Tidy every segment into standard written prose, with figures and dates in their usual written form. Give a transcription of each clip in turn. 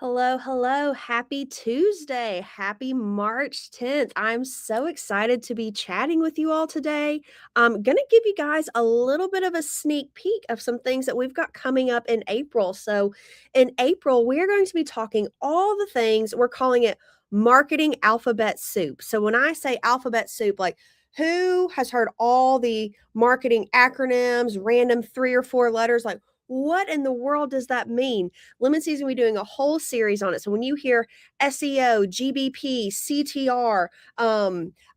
Hello, hello. Happy Tuesday. Happy March 10th. I'm so excited to be chatting with you all today. I'm going to give you guys a little bit of a sneak peek of some things that we've got coming up in April. So, in April, we're going to be talking all the things we're calling it marketing alphabet soup. So, when I say alphabet soup, like who has heard all the marketing acronyms, random 3 or 4 letters? Like, what in the world does that mean? Lemon Season, we're doing a whole series on it. So when you hear SEO, GBP, CTR,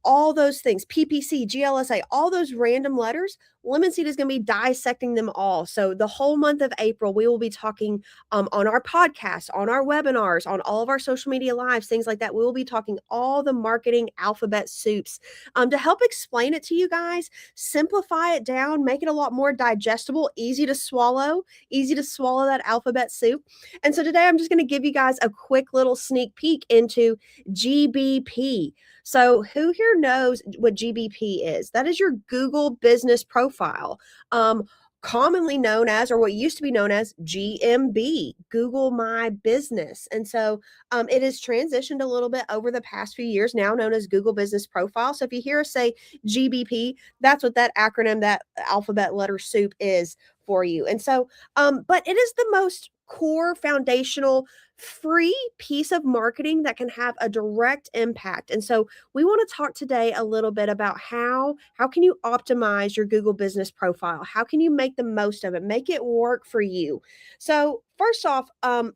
all those things, PPC, GLSA, all those random letters, Lemon Seed is going to be dissecting them all. So the whole month of April, we will be talking on our podcast, on our webinars, on all of our social media lives, things like that. We will be talking all the marketing alphabet soups to help explain it to you guys, simplify it down, make it a lot more digestible, easy to swallow that alphabet soup. And so today I'm just going to give you guys a quick little sneak peek into GBP. So, who here knows what GBP is? That is your Google Business Profile. Commonly known as, or what used to be known as, GMB, Google My Business. And so it has transitioned a little bit over the past few years, now known as Google Business Profile. So if you hear us say GBP, that's what that acronym, that alphabet letter soup is for you. And so, but it is the most core foundational free piece of marketing that can have a direct impact. And so we want to talk today a little bit about how can you optimize your Google Business Profile? How can you make the most of it? Make it work for you. So first off,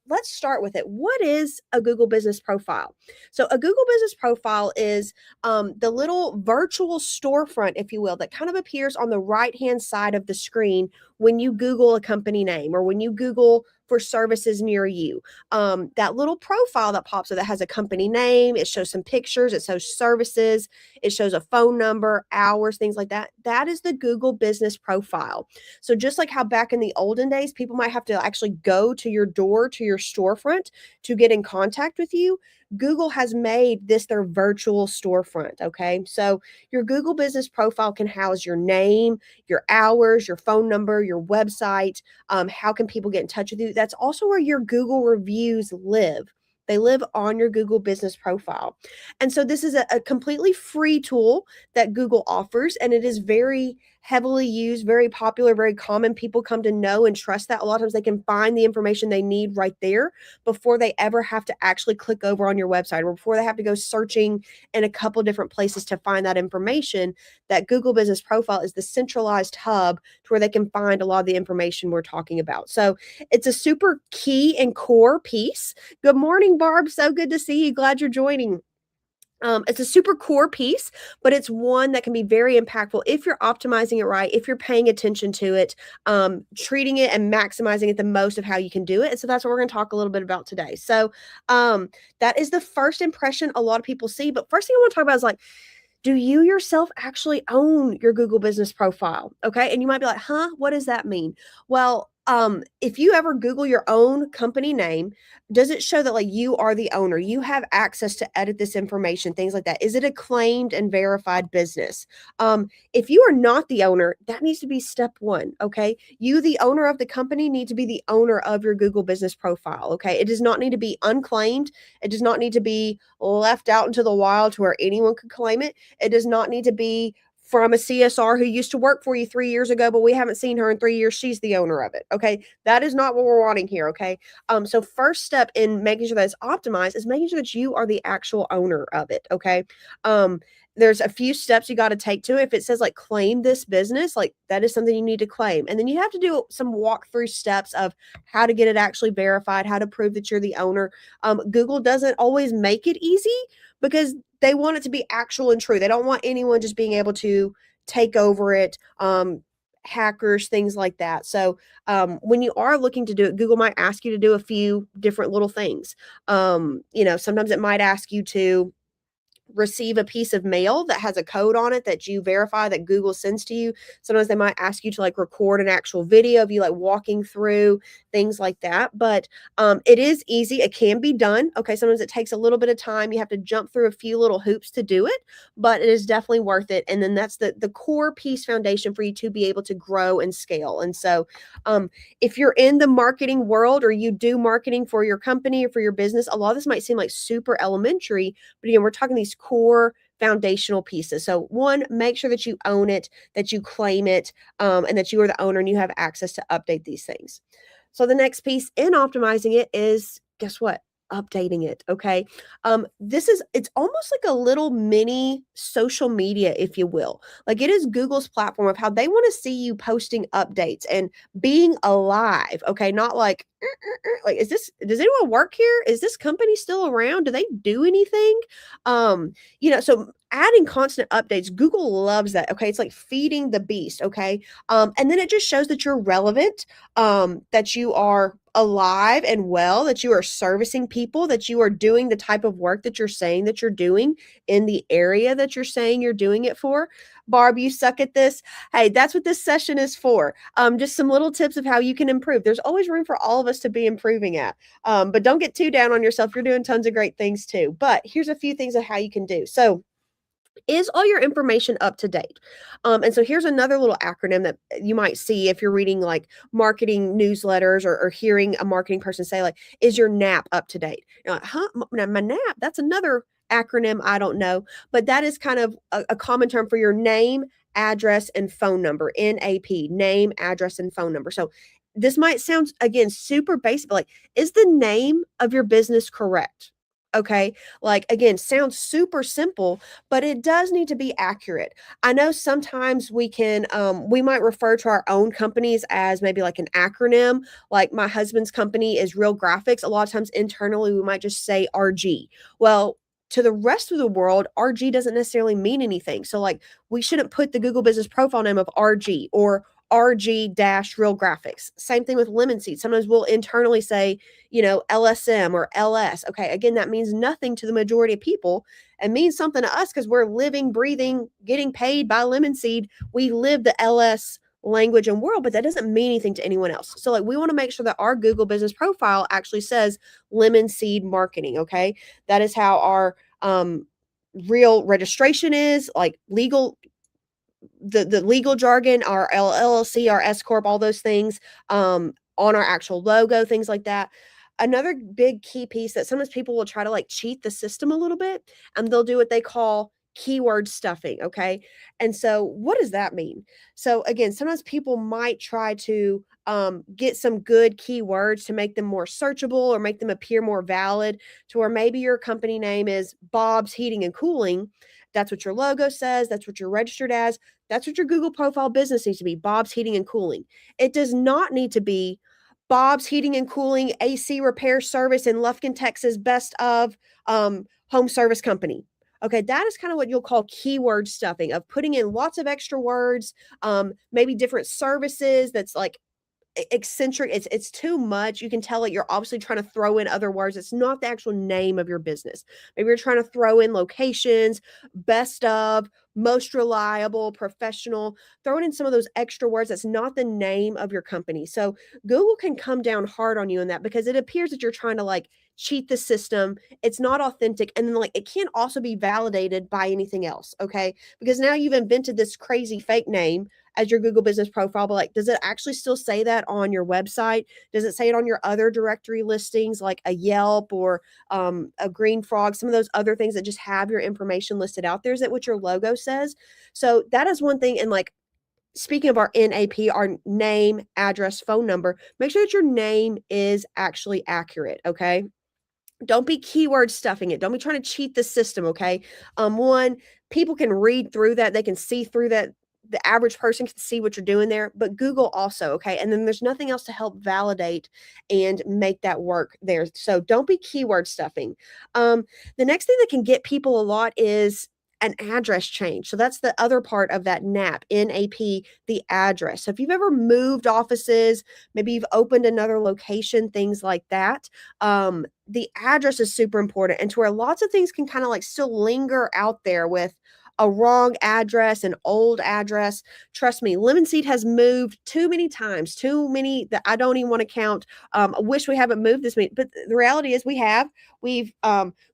let's start with it. What is a Google Business Profile? So a Google Business Profile is the little virtual storefront, if you will, that kind of appears on the right-hand side of the screen when you Google a company name or when you Google for services near you. That little profile that pops up that has a company name, it shows some pictures, it shows services, it shows a phone number, hours, things like that. That is the Google Business Profile. So just like how back in the olden days, people might have to actually go to your door, to your storefront to get in contact with you, Google has made this their virtual storefront. Okay. So your Google Business Profile can house your name, your hours, your phone number, your website. How can people get in touch with you? That's also where your Google reviews live. They live on your Google Business Profile. And so this is a completely free tool that Google offers, and it is very heavily used, very popular, very common. People come to know and trust that. A lot of times they can find the information they need right there before they ever have to actually click over on your website or before they have to go searching in a couple different places to find that information. That Google Business Profile is the centralized hub to where they can find a lot of the information we're talking about. So it's a super key and core piece. Good morning, Barb. So good to see you. Glad you're joining. It's a super core piece, but it's one that can be very impactful if you're optimizing it right, if you're paying attention to it, treating it and maximizing it the most of how you can do it. And so that's what we're going to talk a little bit about today. So that is the first impression a lot of people see. But first thing I want to talk about is like, do you yourself actually own your Google Business Profile? Okay. And you might be like, huh, what does that mean? Well, if you ever Google your own company name, does it show that like you are the owner? You have access to edit this information, things like that. Is it a claimed and verified business? If you are not the owner, that needs to be step one. Okay. You, the owner of the company, need to be the owner of your Google Business Profile. Okay. It does not need to be unclaimed. It does not need to be left out into the wild to where anyone could claim it. It does not need to be from a CSR who used to work for you 3 years ago, but we haven't seen her in 3 years. She's the owner of it. Okay. That is not what we're wanting here. Okay. So first step in making sure that it's optimized is making sure that you are the actual owner of it. Okay. There's a few steps you got to take to it. If it says like claim this business, like that is something you need to claim. And then you have to do some walkthrough steps of how to get it actually verified, how to prove that you're the owner. Google doesn't always make it easy because they want it to be actual and true. They don't want anyone just being able to take over it, hackers, things like that. So when you are looking to do it, Google might ask you to do a few different little things. Sometimes it might ask you to receive a piece of mail that has a code on it that you verify that Google sends to you. Sometimes they might ask you to like record an actual video of you like walking through things like that. But it is easy. It can be done. Okay. Sometimes it takes a little bit of time. You have to jump through a few little hoops to do it, but it is definitely worth it. And then that's the core piece foundation for you to be able to grow and scale. And so if you're in the marketing world or you do marketing for your company or for your business, a lot of this might seem like super elementary, but again, we're talking these core foundational pieces. So one, make sure that you own it, that you claim it, and that you are the owner and you have access to update these things. So the next piece in optimizing it is, guess what? Updating it. Okay. It's almost like a little mini social media, if you will. Like it is Google's platform of how they want to see you posting updates and being alive. Okay. Not like, like, does anyone work here? Is this company still around? Do they do anything? So adding constant updates, Google loves that. Okay. It's like feeding the beast. Okay. And then it just shows that you're relevant, that you are alive and well, that you are servicing people, that you are doing the type of work that you're saying that you're doing in the area that you're saying you're doing it for. Barb, you suck at this. Hey, that's what this session is for. Just some little tips of how you can improve. There's always room for all of us to be improving at. But don't get too down on yourself. You're doing tons of great things too. But here's a few things of how you can do. So is all your information up to date? And so here's another little acronym that you might see if you're reading like marketing newsletters or hearing a marketing person say like, is your NAP up to date? You're like, huh? My NAP? That's another acronym I don't know, but that is kind of a common term for your name, address, and phone number. NAP, name, address, and phone number. So this might sound, again, super basic, but like, is the name of your business correct? Okay. Like, again, sounds super simple, but it does need to be accurate. I know sometimes we might refer to our own companies as maybe like an acronym. Like my husband's company is Real Graphics. A lot of times internally, we might just say RG. Well, to the rest of the world, RG doesn't necessarily mean anything. So, like, we shouldn't put the Google business profile name of RG or RG dash Real Graphics. Same thing with Lemon Seed. Sometimes we'll internally say, LSM or LS. Okay, again, that means nothing to the majority of people and means something to us because we're living, breathing, getting paid by Lemon Seed. We live the LS language and world, but that doesn't mean anything to anyone else. So, like, we want to make sure that our Google business profile actually says Lemon Seed Marketing. Okay, that is how our real registration is, like legal, the legal jargon, our LLC, our S corp, all those things, on our actual logo, things like that. Another big key piece that sometimes people will try to like cheat the system a little bit, and they'll do what they call keyword stuffing. Okay. And so what does that mean? So again, sometimes people might try to get some good keywords to make them more searchable or make them appear more valid, to where maybe your company name is Bob's Heating and Cooling. That's what your logo says. That's what you're registered as. That's what your Google profile business needs to be, Bob's Heating and Cooling. It does not need to be Bob's Heating and Cooling AC repair service in Lufkin, Texas, best of home service company. Okay, that is kind of what you'll call keyword stuffing, of putting in lots of extra words, maybe different services that's like eccentric. It's too much. You can tell it. You're obviously trying to throw in other words. It's not the actual name of your business. Maybe you're trying to throw in locations, best of, most reliable, professional, throwing in some of those extra words. That's not the name of your company. So Google can come down hard on you in that because it appears that you're trying to like cheat the system. It's not authentic. And then like it can't also be validated by anything else. Okay. Because now you've invented this crazy fake name as your Google business profile, but like, does it actually still say that on your website? Does it say it on your other directory listings like a Yelp or a Green Frog, some of those other things that just have your information listed out there? Is that what your logo says? So that is one thing. And like, speaking of our NAP, our name, address, phone number, make sure that your name is actually accurate. Okay. Don't be keyword stuffing it. Don't be trying to cheat the system. Okay. One, people can read through that. They can see through that. The average person can see what you're doing there, but Google also. Okay. And then there's nothing else to help validate and make that work there. So don't be keyword stuffing. The next thing that can get people a lot is an address change. So that's the other part of that NAP, the address. So if you've ever moved offices, maybe you've opened another location, things like that, the address is super important, and to where lots of things can kind of like still linger out there with a wrong address, an old address. Trust me, Lemon Seed has moved too many times, too many that I don't even want to count. I wish we haven't moved this many, but the reality is we have. We've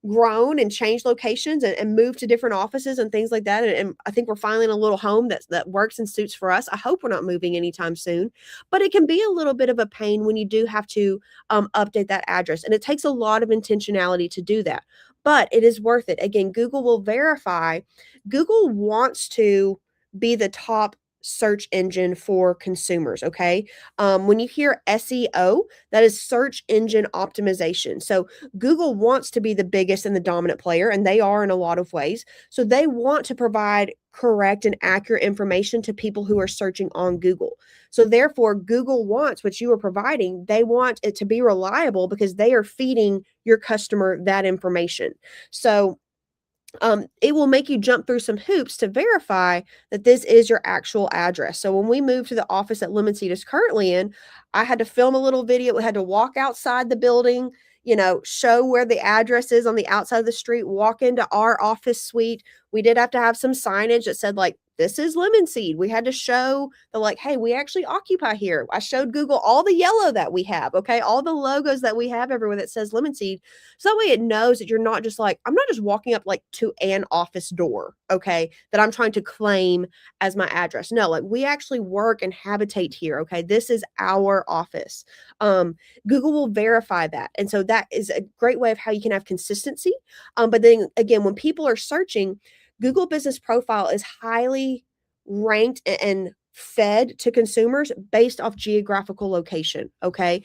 grown and changed locations and moved to different offices and things like that. And I think we're finally in a little home that works and suits for us. I hope we're not moving anytime soon, but it can be a little bit of a pain when you do have to update that address. And it takes a lot of intentionality to do that, but it is worth it. Again, Google will verify. Google wants to be the top search engine for consumers. Okay. When you hear SEO, that is search engine optimization. So Google wants to be the biggest and the dominant player, and they are in a lot of ways. So they want to provide correct and accurate information to people who are searching on Google. So therefore, Google wants what you are providing. They want it to be reliable because they are feeding your customer that information. So it will make you jump through some hoops to verify that this is your actual address. So when we moved to the office that Lemon Seed is currently in, I had to film a little video. We had to walk outside the building, show where the address is on the outside of the street, walk into our office suite. We did have to have some signage that said, like, this is Lemon Seed. We had to show the, like, hey, we actually occupy here. I showed Google all the yellow that we have, okay, all the logos that we have everywhere that says Lemon Seed. So that way it knows that you're not just like, I'm not just walking up like to an office door, okay, that I'm trying to claim as my address. No, like we actually work and habitate here, okay? This is our office. Google will verify that. And so that is a great way of how you can have consistency. But then again, when people are searching, Google Business Profile is highly ranked and fed to consumers based off geographical location, okay?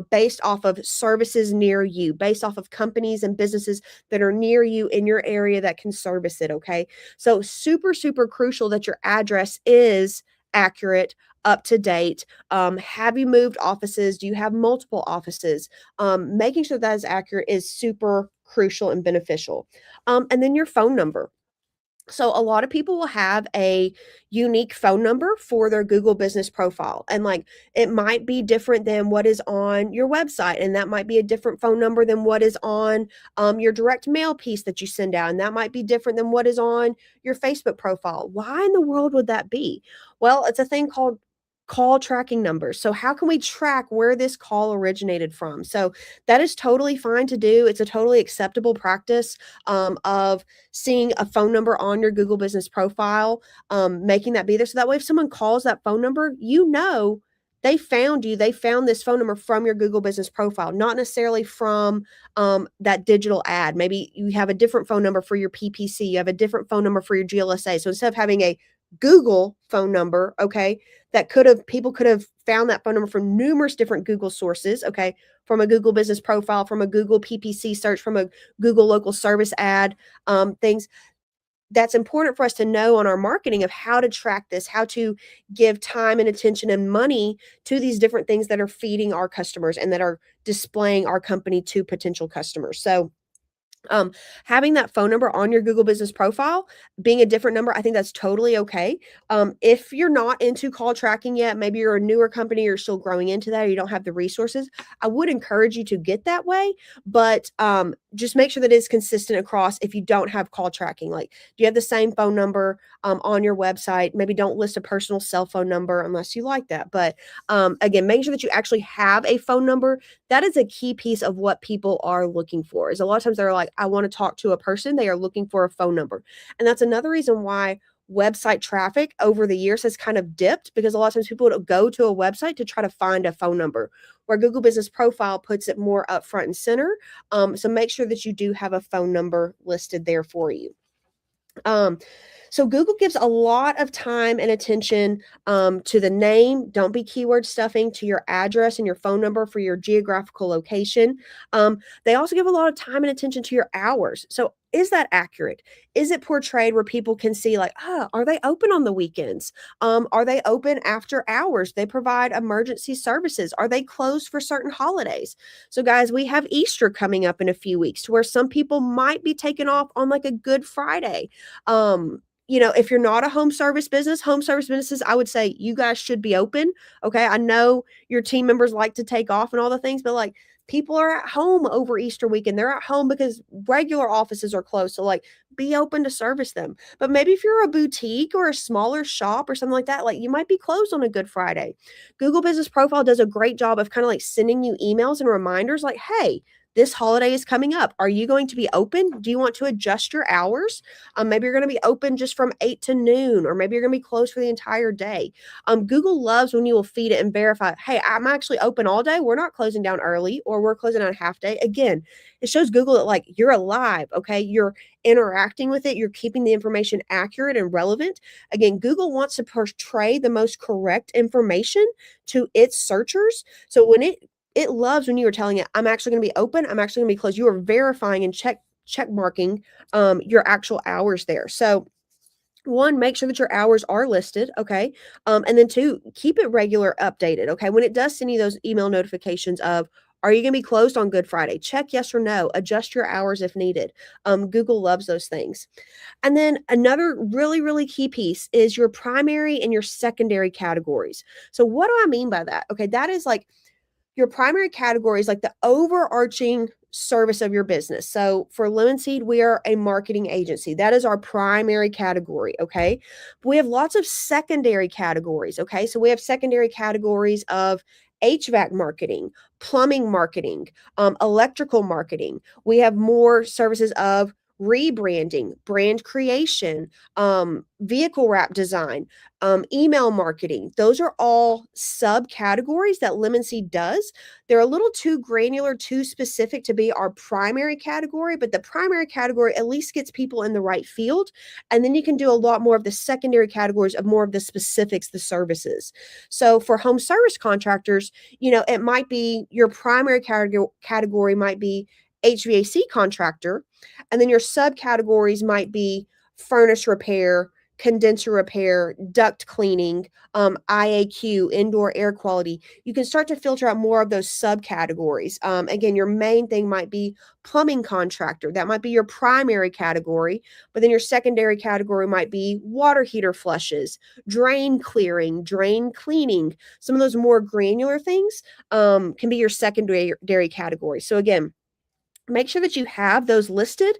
Based off of services near you, based off of companies and businesses that are near you in your area that can service it, okay? So super, super crucial that your address is accurate, up to date. Have you moved offices? Do you have multiple offices? Making sure that is accurate is super crucial and beneficial. And then your phone number. So a lot of people will have a unique phone number for their Google Business Profile. And like it might be different than what is on your website. And that might be a different phone number than what is on your direct mail piece that you send out. And that might be different than what is on your Facebook profile. Why in the world would that be? Well, it's a thing called call tracking numbers. So how can we track where this call originated from? So that is totally fine to do. It's a totally acceptable practice of seeing a phone number on your Google Business Profile, making that be there. So that way, if someone calls that phone number, they found you. They found this phone number from your Google Business Profile, not necessarily from that digital ad. Maybe you have a different phone number for your PPC. You have a different phone number for your GLSA. So instead of having a Google phone number, okay, people could have found that phone number from numerous different Google sources, okay, from a Google Business Profile, from a Google PPC search, from a Google local service ad, things. That's important for us to know on our marketing of how to track this, how to give time and attention and money to these different things that are feeding our customers and that are displaying our company to potential customers. So um, having that phone number on your Google Business Profile, being a different number, I think that's totally okay. If you're not into call tracking yet, maybe you're a newer company, you're still growing into that, or you don't have the resources, I would encourage you to get that way. But just make sure that it's consistent across if you don't have call tracking. Like, do you have the same phone number on your website? Maybe don't list a personal cell phone number unless you like that. But again, make sure that you actually have a phone number. That is a key piece of what people are looking for. Is a lot of times they're like, I want to talk to a person. They are looking for a phone number. And that's another reason why website traffic over the years has kind of dipped, because a lot of times people would go to a website to try to find a phone number, where Google Business Profile puts it more up front and center. So make sure that you do have a phone number listed there for you. So Google gives a lot of time and attention to the name. Don't be keyword stuffing, to your address and your phone number for your geographical location. They also give a lot of time and attention to your hours. So is that accurate? Is it portrayed where people can see, like, are they open on the weekends? Are they open after hours? They provide emergency services. Are they closed for certain holidays? So guys, we have Easter coming up in a few weeks, to where some people might be taken off on like a Good Friday. if you're not a home service businesses, I would say you guys should be open. Okay. I know your team members like to take off and all the things, but like people are at home over Easter weekend. They're at home because regular offices are closed. So like be open to service them. But maybe if you're a boutique or a smaller shop or something like that, like you might be closed on a Good Friday. Google Business Profile does a great job of kind of like sending you emails and reminders like, hey, this holiday is coming up. Are you going to be open? Do you want to adjust your hours? Maybe you're going to be open just from 8 to noon, or maybe you're going to be closed for the entire day. Google loves when you will feed it and verify, hey, I'm actually open all day. We're not closing down early, or we're closing down half day. Again, it shows Google that like you're alive, okay? You're interacting with it. You're keeping the information accurate and relevant. Again, Google wants to portray the most correct information to its searchers. So when it loves when you are telling it, I'm actually going to be open, I'm actually going to be closed. You are verifying and check marking your actual hours there. So one, make sure that your hours are listed, okay? And then two, keep it regular updated, okay? When it does send you those email notifications of, are you going to be closed on Good Friday? Check yes or no. Adjust your hours if needed. Google loves those things. And then another really, really key piece is your primary and your secondary categories. So what do I mean by that? Okay, that is like your primary category is like the overarching service of your business. So for Lemon Seed, we are a marketing agency. That is our primary category. Okay. But we have lots of secondary categories. Okay. So we have secondary categories of HVAC marketing, plumbing marketing, electrical marketing. We have more services of rebranding, brand creation, vehicle wrap design, email marketing. Those are all subcategories that Lemon Seed does. They're a little too granular, too specific to be our primary category, but the primary category at least gets people in the right field. And then you can do a lot more of the secondary categories of more of the specifics, the services. So for home service contractors, it might be your primary category might be HVAC contractor, and then your subcategories might be furnace repair, condenser repair, duct cleaning, IAQ, indoor air quality. You can start to filter out more of those subcategories. Again, your main thing might be plumbing contractor. That might be your primary category, but then your secondary category might be water heater flushes, drain clearing, drain cleaning. Some of those more granular things can be your secondary category. So again, make sure that you have those listed.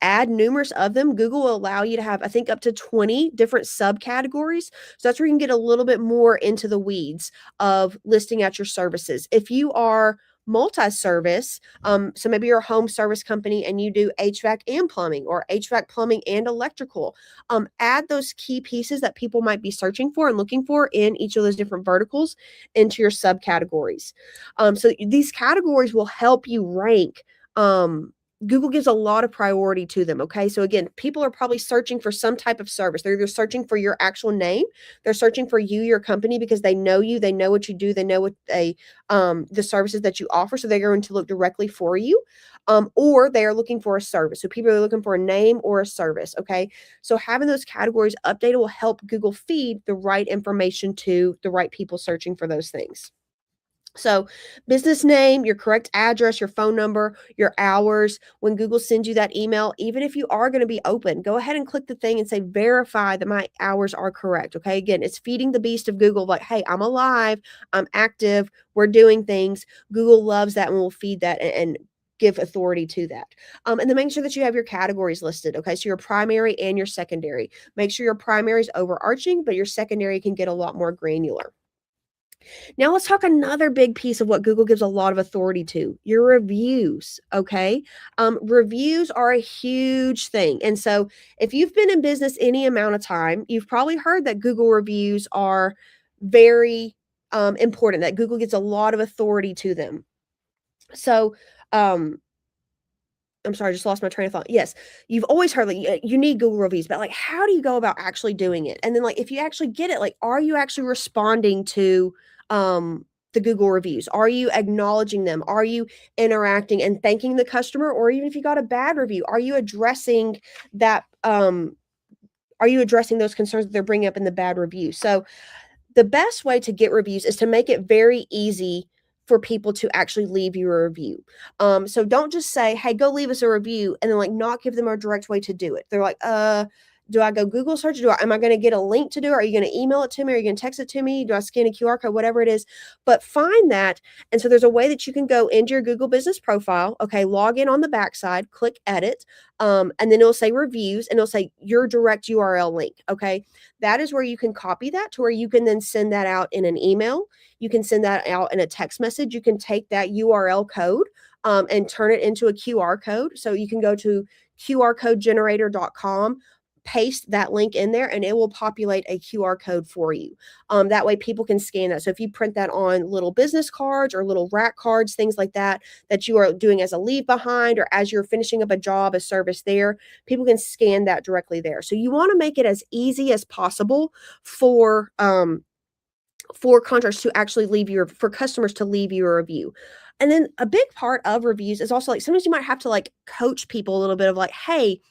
Add numerous of them. Google will allow you to have, I think, up to 20 different subcategories. So that's where you can get a little bit more into the weeds of listing out your services. If you are multi-service, so maybe you're a home service company and you do HVAC and plumbing, or HVAC, plumbing, and electrical, add those key pieces that people might be searching for and looking for in each of those different verticals into your subcategories. So these categories will help you rank. Google gives a lot of priority to them. Okay. So again, people are probably searching for some type of service. They're either searching for your actual name, they're searching for you, your company, because they know you, they know what you do, they know what the services that you offer. So they're going to look directly for you. Or they are looking for a service. So people are looking for a name or a service. Okay. So having those categories updated will help Google feed the right information to the right people searching for those things. So business name, your correct address, your phone number, your hours. When Google sends you that email, even if you are going to be open, go ahead and click the thing and say, verify that my hours are correct. Okay. Again, it's feeding the beast of Google like, hey, I'm alive, I'm active, we're doing things. Google loves that and will feed that and give authority to that. And then make sure that you have your categories listed. Okay. So your primary and your secondary. Make sure your primary is overarching, but your secondary can get a lot more granular. Now let's talk another big piece of what Google gives a lot of authority to, your reviews. Okay. Reviews are a huge thing. And so if you've been in business any amount of time, you've probably heard that Google reviews are very important, that Google gives a lot of authority to them. So, I'm sorry, I just lost my train of thought. Yes, you've always heard like you need Google reviews, but like how do you go about actually doing it? And then like if you actually get it, like are you actually responding to the Google reviews? Are you acknowledging them? Are you interacting and thanking the customer? Or even if you got a bad review, are you addressing that are you addressing those concerns that they're bringing up in the bad review? So the best way to get reviews is to make it very easy for people to actually leave you a review. So don't just say, hey, go leave us a review and then like not give them a direct way to do it. They're like, do I go Google search? Am I going to get a link to do it? Are you going to email it to me? Are you going to text it to me? Do I scan a QR code? Whatever it is. But find that. And so there's a way that you can go into your Google business profile. Okay. Log in on the backside, click edit. And then it'll say reviews and it'll say your direct URL link. Okay. That is where you can copy that to where you can then send that out in an email. You can send that out in a text message. You can take that URL code and turn it into a QR code. So you can go to qrcodegenerator.com, paste that link in there, and it will populate a QR code for you. That way people can scan that. So if you print that on little business cards or little rack cards, things like that, that you are doing as a leave behind or as you're finishing up a job, a service there, people can scan that directly there. So you want to make it as easy as possible for contractors to actually for customers to leave you a review. And then a big part of reviews is also like sometimes you might have to like coach people a little bit of like, hey,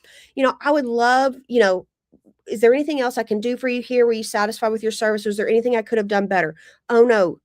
I would love, is there anything else I can do for you here? Were you satisfied with your service? Was there anything I could have done better? Oh no,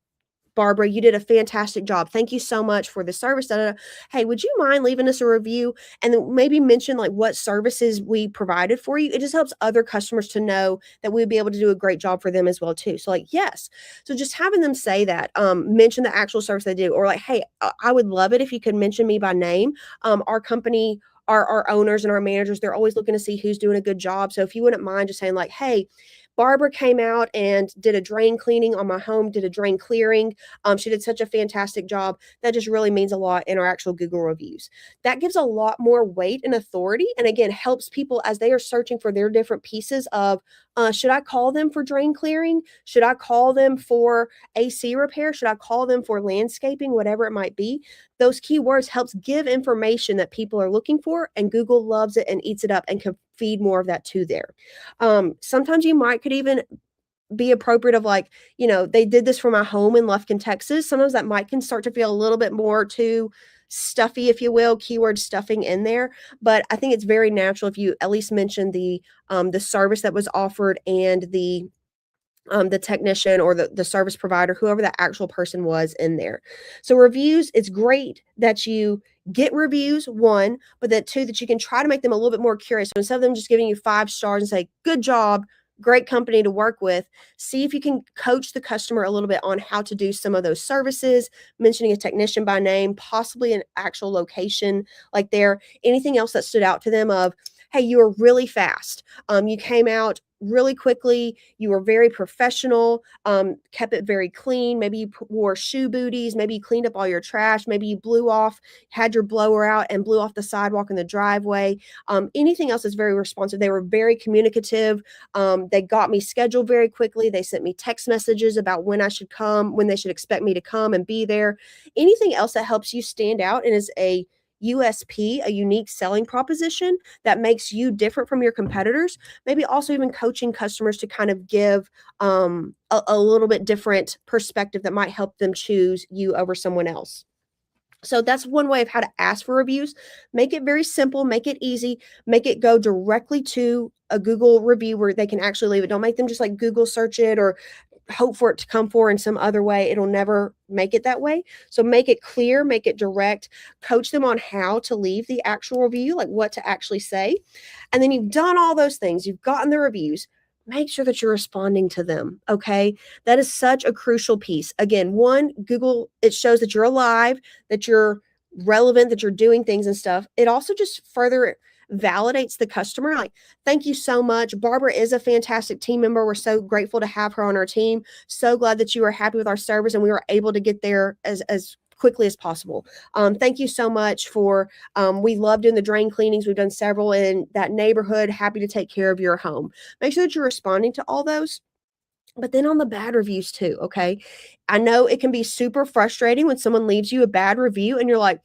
Barbara, you did a fantastic job. Thank you so much for the service. Da, da, da. Hey, would you mind leaving us a review and then maybe mention like what services we provided for you? It just helps other customers to know that we'd be able to do a great job for them as well too. So like, yes. So just having them say that, mention the actual service they do, or like, hey, I would love it if you could mention me by name. Our company, our owners and our managers, they're always looking to see who's doing a good job. So if you wouldn't mind just saying like, hey, Barbara came out and did a drain cleaning on my home, did a drain clearing. She did such a fantastic job. That just really means a lot in our actual Google reviews. That gives a lot more weight and authority. And again, helps people as they are searching for their different pieces of, should I call them for drain clearing? Should I call them for AC repair? Should I call them for landscaping? Whatever it might be. Those keywords helps give information that people are looking for, and Google loves it and eats it up and can feed more of that to there. Sometimes you could even be appropriate of like, they did this for my home in Lufkin, Texas. Sometimes that can start to feel a little bit more too stuffy, if you will, keyword stuffing in there. But I think it's very natural if you at least mention the service that was offered and the technician or the service provider, whoever the actual person was in there. So reviews, it's great that you get reviews, one, but that two, that you can try to make them a little bit more curious. So instead of them just giving you 5 stars and say, good job, great company to work with, see if you can coach the customer a little bit on how to do some of those services, mentioning a technician by name, possibly an actual location like there, anything else that stood out to them of, hey, you were really fast. You came out really quickly. You were very professional, kept it very clean. Maybe you wore shoe booties. Maybe you cleaned up all your trash. Maybe you had your blower out and blew off the sidewalk in the driveway. Anything else is very responsive. They were very communicative. They got me scheduled very quickly. They sent me text messages about when I should come, when they should expect me to come and be there. Anything else that helps you stand out and is a USP, a unique selling proposition that makes you different from your competitors. Maybe also even coaching customers to kind of give a little bit different perspective that might help them choose you over someone else. So that's one way of how to ask for reviews. Make it very simple, make it easy, make it go directly to a Google review where they can actually leave it. Don't make them just like Google search it or hope for it to come for in some other way. It'll never make it that way. So make it clear, make it direct, coach them on how to leave the actual review, like what to actually say. And then you've done all those things. You've gotten the reviews. Make sure that you're responding to them. Okay. That is such a crucial piece. Again, one, Google, it shows that you're alive, that you're relevant, that you're doing things and stuff. It also just further validates the customer. Like, thank you so much. Barbara is a fantastic team member. We're so grateful to have her on our team. So glad that you were happy with our service and we were able to get there as quickly as possible. Thank you so much for, we love doing the drain cleanings. We've done several in that neighborhood. Happy to take care of your home. Make sure that you're responding to all those. But then on the bad reviews too, okay? I know it can be super frustrating when someone leaves you a bad review and you're like,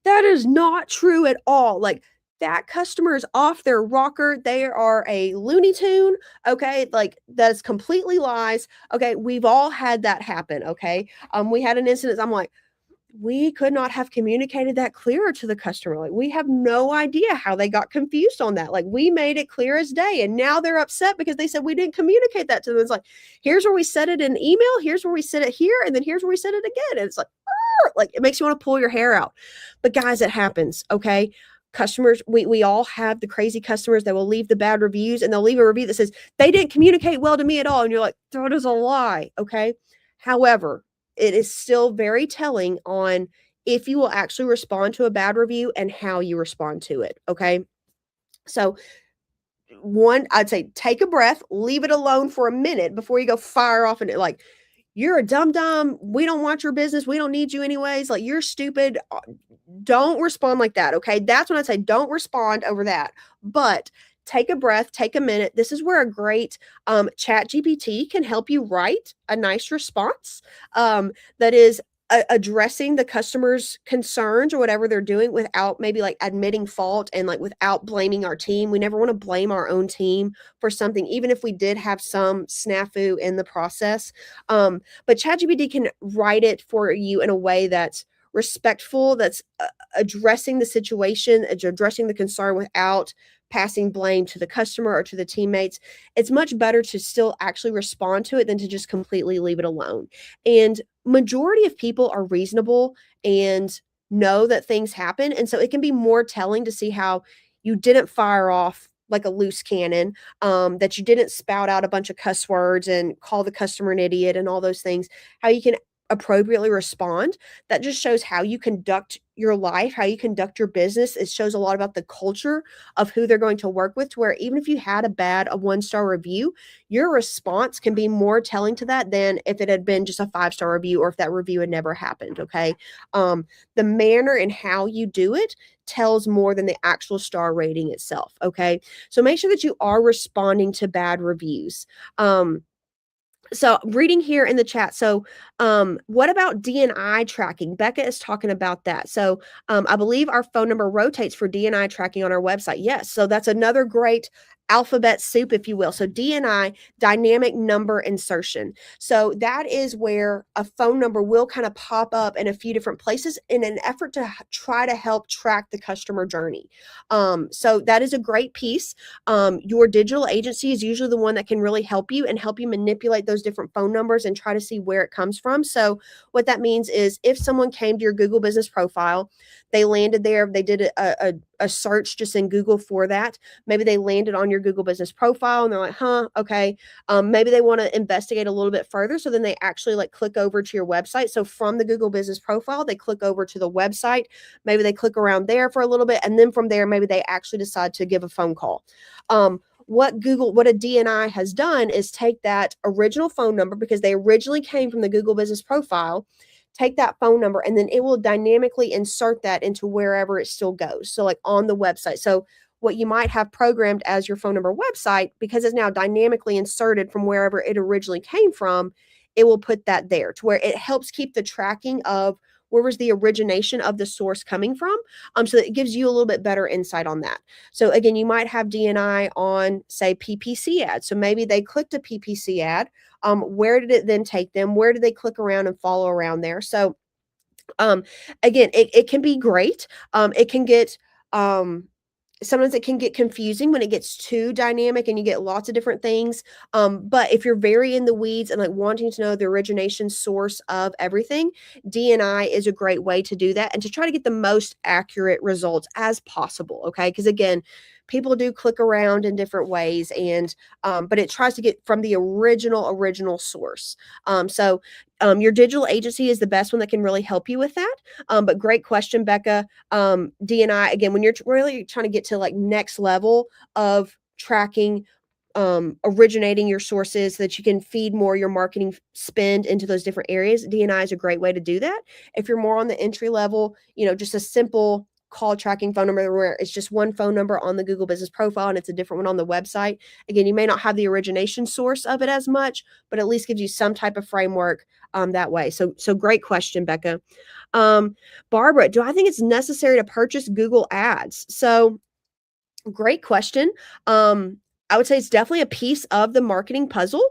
that is not true at all. Like, that customer is off their rocker. They are a Looney Tune. Okay. Like, that's completely lies. Okay. We've all had that happen. Okay. We had an incident. I'm like, we could not have communicated that clearer to the customer. Like, we have no idea how they got confused on that. Like, we made it clear as day. And now they're upset because they said we didn't communicate that to them. It's like, here's where we said it in email. Here's where we said it here. And then here's where we said it again. And it's like, it makes you want to pull your hair out. But guys, it happens. Okay. customers, we all have the crazy customers that will leave the bad reviews, and they'll leave a review that says, "They didn't communicate well to me at all." And you're like, "That is a lie." Okay. However, it is still very telling on if you will actually respond to a bad review and how you respond to it. Okay. So, one, I'd say take a breath, leave it alone for a minute before you go fire off and like, "You're a dum dum. We don't want your business. We don't need you anyways. Like, you're stupid." Don't respond like that. Okay. That's when I say don't respond over that. But take a breath, take a minute. This is where a great chat GPT can help you write a nice response that is addressing the customer's concerns or whatever they're doing without maybe like admitting fault and like without blaming our team. We never want to blame our own team for something, even if we did have some snafu in the process. But ChatGPT can write it for you in a way that's respectful, that's addressing the situation, addressing the concern without passing blame to the customer or to the teammates. It's much better to still actually respond to it than to just completely leave it alone. And majority of people are reasonable and know that things happen. And so it can be more telling to see how you didn't fire off like a loose cannon, that you didn't spout out a bunch of cuss words and call the customer an idiot and all those things, how you can appropriately respond. That just shows how you conduct your life, how you conduct your business. It shows a lot about the culture of who they're going to work with, to where even if you had a 1-star review, your response can be more telling to that than if it had been just a 5-star review or if that review had never happened. Okay. The manner and how you do it tells more than the actual star rating itself. Okay. So make sure that you are responding to bad reviews. So reading here in the chat. So, what about DNI tracking? Becca is talking about that. So, I believe our phone number rotates for DNI tracking on our website. Yes. So that's another great alphabet soup, if you will. So DNI, dynamic number insertion. So that is where a phone number will kind of pop up in a few different places in an effort to try to help track the customer journey. So that is a great piece. Your digital agency is usually the one that can really help you and help you manipulate those different phone numbers and try to see where it comes from. So what that means is if someone came to your Google business profile, they landed there, they did a search just in Google for that. Maybe they landed on your Google business profile and they're like, okay. Maybe they want to investigate a little bit further. So then they actually like click over to your website. So from the Google business profile, they click over to the website. Maybe they click around there for a little bit. And then from there, maybe they actually decide to give a phone call. What a DNI has done is take that original phone number, because they originally came from the Google business profile, take that phone number, and then it will dynamically insert that into wherever it still goes. So like on the website. So what you might have programmed as your phone number website, because it's now dynamically inserted from wherever it originally came from, it will put that there to where it helps keep the tracking of where was the origination of the source coming from, so that it gives you a little bit better insight on that. So again, you might have DNI on, say, PPC ads. So maybe they clicked a PPC ad. Where did it then take them? Where did they click around and follow around there? So again, it can be great. It can get sometimes it can get confusing when it gets too dynamic and you get lots of different things. But if you're very in the weeds and like wanting to know the origination source of everything, DNI is a great way to do that and to try to get the most accurate results as possible. Okay. Because again, people do click around in different ways, and but it tries to get from the original source. Your digital agency is the best one that can really help you with that. But great question, Becca. DNI, again, when you're really trying to get to like next level of tracking, originating your sources so that you can feed more your marketing spend into those different areas, DNI is a great way to do that. If you're more on the entry level, just a simple call tracking phone number where it's just one phone number on the Google business profile and it's a different one on the website. Again, you may not have the origination source of it as much, but at least gives you some type of framework that way. So great question, Becca. Barbara, do I think it's necessary to purchase Google ads? So great question. I would say it's definitely a piece of the marketing puzzle.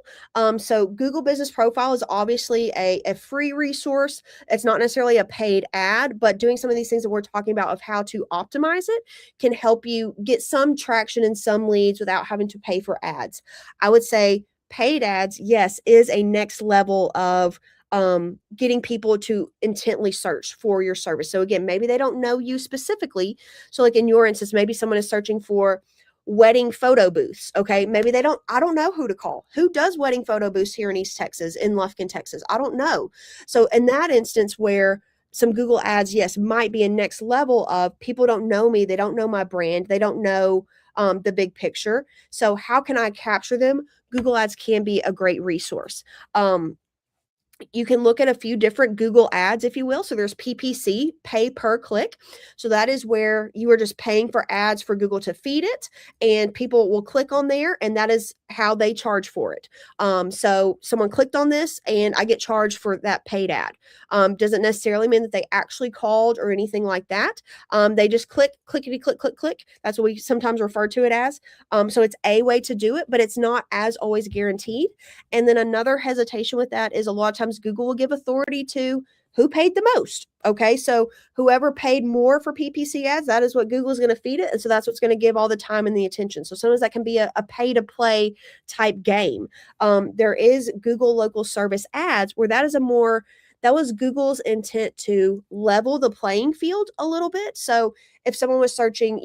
So Google Business Profile is obviously a free resource. It's not necessarily a paid ad, but doing some of these things that we're talking about of how to optimize it can help you get some traction and some leads without having to pay for ads. I would say paid ads, yes, is a next level of getting people to intently search for your service. So again, maybe they don't know you specifically. So like in your instance, maybe someone is searching for wedding photo booths. Okay. Maybe I don't know who to call. Who does wedding photo booths here in East Texas, in Lufkin, Texas? I don't know. So in that instance where some Google ads, yes, might be a next level of people don't know me. They don't know my brand. They don't know the big picture. So how can I capture them? Google ads can be a great resource. You can look at a few different Google ads, if you will. So there's PPC, pay per click. So that is where you are just paying for ads for Google to feed it, and people will click on there, and that is how they charge for it. So someone clicked on this, and I get charged for that paid ad. Doesn't necessarily mean that they actually called or anything like that. They just clickety, click, click, click. That's what we sometimes refer to it as. So it's a way to do it, but it's not as always guaranteed. And then another hesitation with that is a lot of times Google will give authority to who paid the most. Okay. So whoever paid more for PPC ads, that is what Google is going to feed it. And so that's what's going to give all the time and the attention. So sometimes that can be a pay to play type game. There is Google local service ads where that was Google's intent to level the playing field a little bit. So if someone was searching,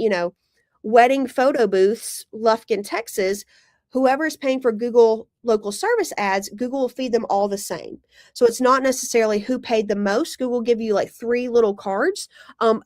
wedding photo booths, Lufkin, Texas, whoever is paying for Google local service ads, Google will feed them all the same. So it's not necessarily who paid the most. Google will give you like 3 little cards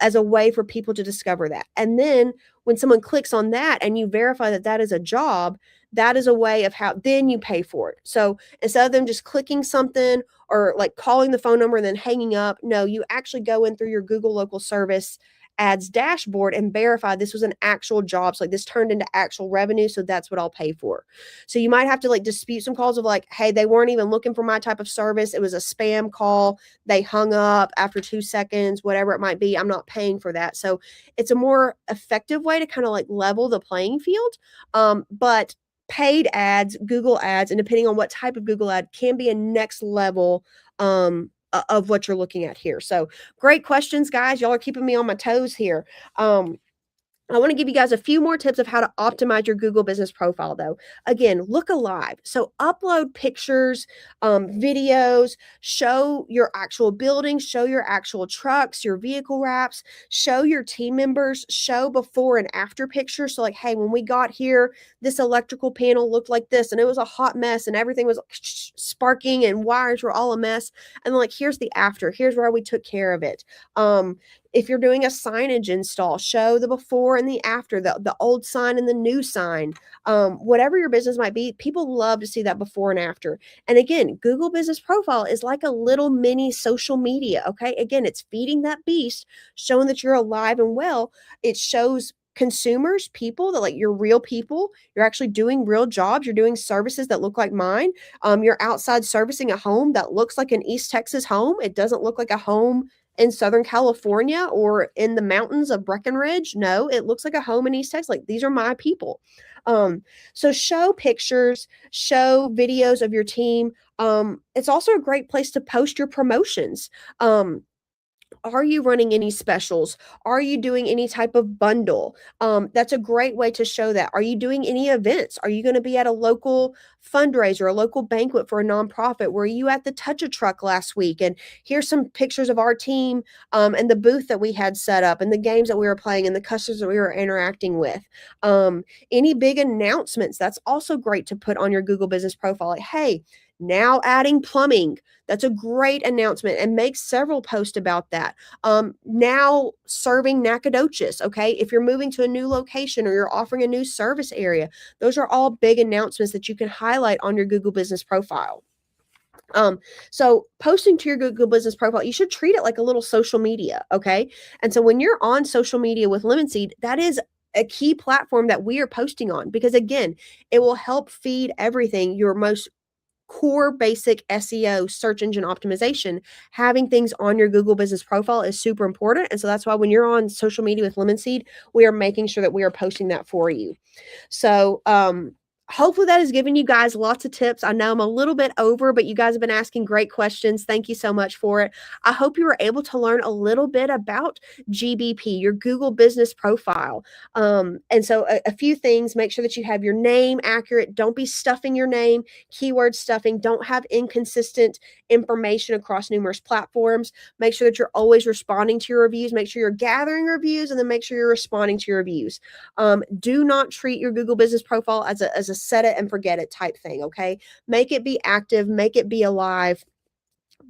as a way for people to discover that. And then when someone clicks on that and you verify that that is a job, that is a way of how then you pay for it. So instead of them just clicking something or like calling the phone number and then hanging up, no, you actually go in through your Google local service ads dashboard and verify this was an actual job. So like this turned into actual revenue. So that's what I'll pay for. So you might have to like dispute some calls of like, hey, they weren't even looking for my type of service. It was a spam call. They hung up after 2 seconds, whatever it might be. I'm not paying for that. So it's a more effective way to kind of like level the playing field. But paid ads, Google ads, and depending on what type of Google ad can be a next level of what you're looking at here. So great questions, guys. Y'all are keeping me on my toes here. I want to give you guys a few more tips of how to optimize your Google business profile, though. Again, look alive. So upload pictures, videos, show your actual buildings, show your actual trucks, your vehicle wraps, show your team members, show before and after pictures. So like, hey, when we got here, this electrical panel looked like this and it was a hot mess and everything was sparking and wires were all a mess. And like, here's the after. Here's where we took care of it. If you're doing a signage install, show the before and the after, the old sign and the new sign. Whatever your business might be, people love to see that before and after. And again, Google Business Profile is like a little mini social media, okay? Again, it's feeding that beast, showing that you're alive and well. It shows consumers, people that like you're real people, you're actually doing real jobs, you're doing services that look like mine. You're outside servicing a home that looks like an East Texas home. It doesn't look like a home in Southern California or in the mountains of Breckenridge. No, it looks like a home in East Texas. Like these are my people. So show pictures, show videos of your team. It's also a great place to post your promotions. Are you running any specials? Are you doing any type of bundle? That's a great way to show that. Are you doing any events? Are you going to be at a local fundraiser, a local banquet for a nonprofit? Were you at the Touch a Truck last week? And here's some pictures of our team and the booth that we had set up and the games that we were playing and the customers that we were interacting with. Any big announcements, that's also great to put on your Google Business Profile. Like, hey, now adding plumbing. That's a great announcement and make several posts about that. Now serving Nacogdoches, okay? If you're moving to a new location or you're offering a new service area, those are all big announcements that you can highlight on your Google Business Profile. So posting to your Google Business Profile, you should treat it like a little social media, okay? And so when you're on social media with Lemon Seed, that is a key platform that we are posting on because again, it will help feed everything, your most core basic SEO, search engine optimization. Having things on your Google Business Profile is super important. And so that's why when you're on social media with Lemon Seed, we are making sure that we are posting that for you. So hopefully that has given you guys lots of tips. I know I'm a little bit over, but you guys have been asking great questions. Thank you so much for it. I hope you were able to learn a little bit about GBP, your Google Business Profile. And so a few things, make sure that you have your name accurate. Don't be stuffing your name, keyword stuffing. Don't have inconsistent information across numerous platforms. Make sure that you're always responding to your reviews. Make sure you're gathering reviews, and then make sure you're responding to your reviews. Do not treat your Google Business Profile as a set it and forget it type thing, okay? Make it be active, make it be alive.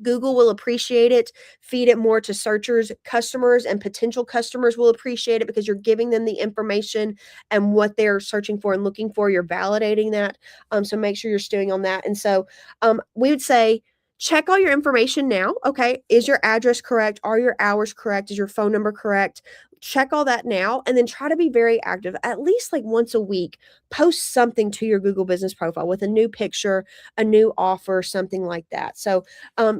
Google will appreciate it. Feed it more to searchers. Customers and potential customers will appreciate it because you're giving them the information and what they're searching for and looking for. You're validating that. So make sure you're stewing on that. And so we would say, check all your information now. Okay. Is your address correct? Are your hours correct? Is your phone number correct? Check all that now, and then try to be very active. At least like once a week, post something to your Google Business Profile with a new picture, a new offer, something like that. So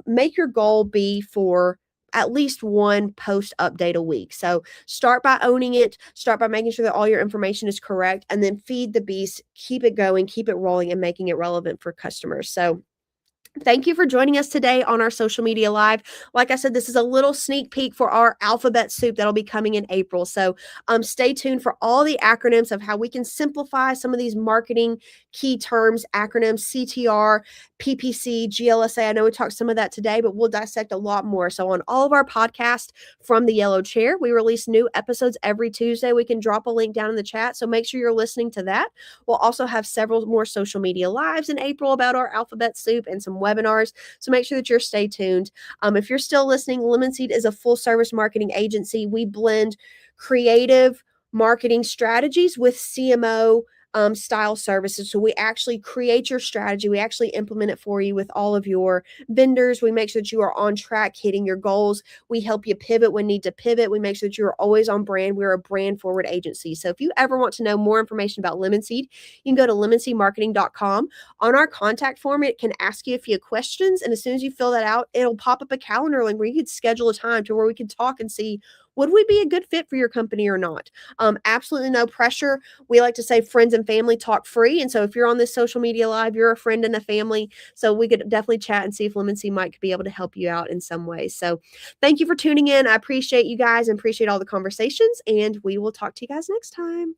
make your goal be for at least one post update a week. So start by owning it, start by making sure that all your information is correct, and then feed the beast, keep it going, keep it rolling, and making it relevant for customers. So thank you for joining us today on our social media live. Like I said, this is a little sneak peek for our alphabet soup that'll be coming in April. So stay tuned for all the acronyms of how we can simplify some of these marketing key terms, acronyms, CTR, PPC, GLSA. I know we talked some of that today, but we'll dissect a lot more. So on all of our podcasts from the Yellow Chair, we release new episodes every Tuesday. We can drop a link down in the chat. So make sure you're listening to that. We'll also have several more social media lives in April about our alphabet soup and some webinars. So make sure that you're stay tuned. If you're still listening, Lemon Seed is a full service marketing agency. We blend creative marketing strategies with CMO style services. So we actually create your strategy. We actually implement it for you with all of your vendors. We make sure that you are on track, hitting your goals. We help you pivot when need to pivot. We make sure that you are always on brand. We're a brand forward agency. So if you ever want to know more information about Lemon Seed, you can go to lemonseedmarketing.com. On our contact form, it can ask you a few questions. And as soon as you fill that out, it'll pop up a calendar link where you could schedule a time to where we can talk and see, would we be a good fit for your company or not? Absolutely no pressure. We like to say friends and family talk free. And so if you're on this social media live, you're a friend and a family. So we could definitely chat and see if Lemon Seed might be able to help you out in some ways. So thank you for tuning in. I appreciate you guys and appreciate all the conversations. And we will talk to you guys next time.